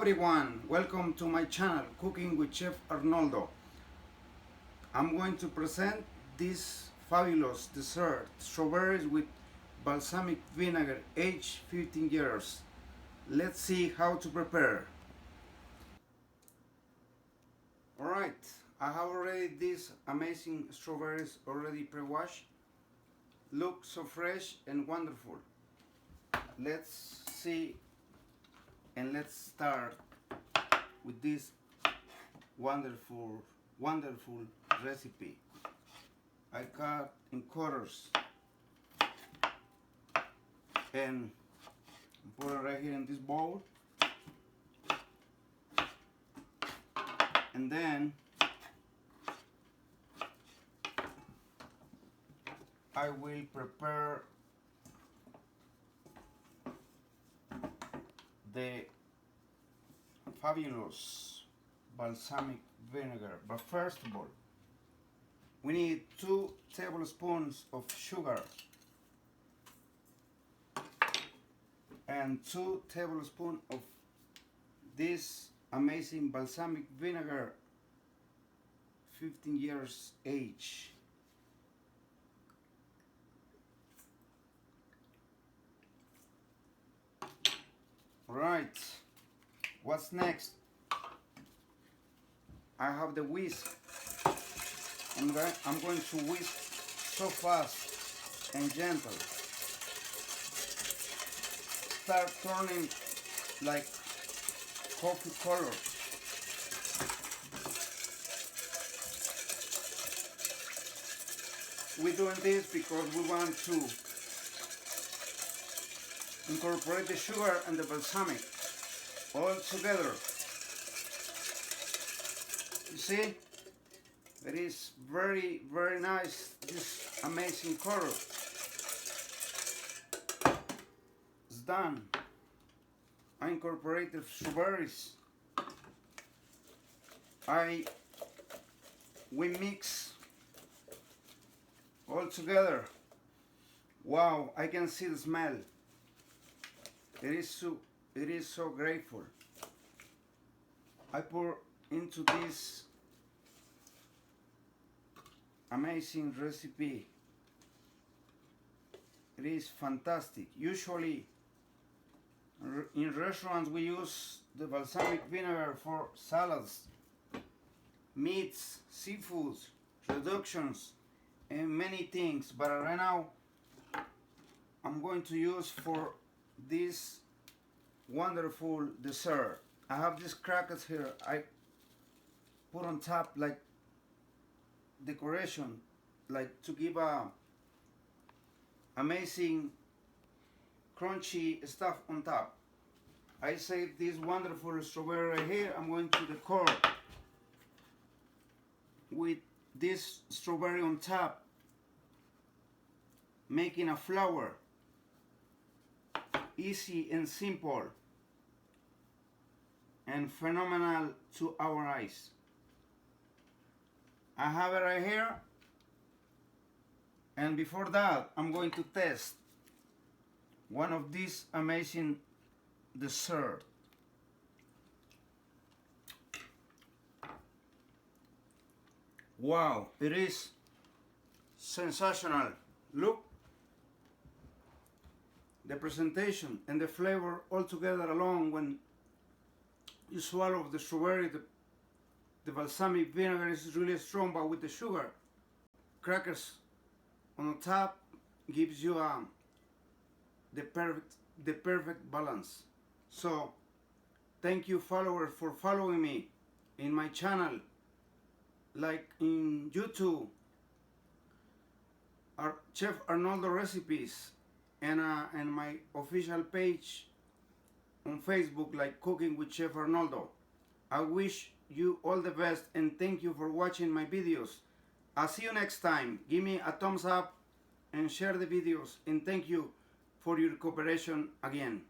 everyone, welcome to my channel Cooking with Chef Arnoldo. I'm going to present this fabulous dessert, strawberries with balsamic vinegar, aged 15 years. Let's see how to prepare. Alright, I have already these amazing strawberries already pre-washed. Look so fresh and wonderful. Let's see and let's start with this wonderful recipe. I cut in quarters and put it right here in this bowl, and then I will prepare the fabulous balsamic vinegar. But first of all, we need 2 tablespoons of sugar and 2 tablespoons of this amazing balsamic vinegar, 15 years age. Right, what's next? I have the whisk. I'm going to whisk so fast and gentle. Start turning like coffee color. We're doing this because we want to incorporate the sugar and the balsamic all together. You see, it is very nice, this amazing color. It's done. I incorporate the strawberries. We mix all together. Wow, I can see the smell. It is so grateful. I pour into this amazing recipe. It is fantastic. Usually in restaurants we use the balsamic vinegar for salads, meats, seafoods, reductions, and many things. But right now I'm going to use for this wonderful dessert. I have these crackers here. I put on top like decoration, like to give a amazing crunchy stuff on top. I saved this wonderful strawberry right here. I'm going to decor with this strawberry on top, making a flower. Easy and simple and phenomenal to our eyes. I have it right here, and before that I'm going to test one of these amazing dessert. Wow, it is sensational. Look, the presentation and the flavor all together along. When you swallow the strawberry, the balsamic vinegar is really strong, but with the sugar, crackers on the top gives you the perfect balance. So thank you, followers, for following me in my channel, like in YouTube, Chef Arnoldo Recipes, and my official page on Facebook, like Cooking with Chef Arnoldo. I wish you all the best and thank you for watching my videos. I'll see you next time. Give me a thumbs up and share the videos, and thank you for your cooperation again.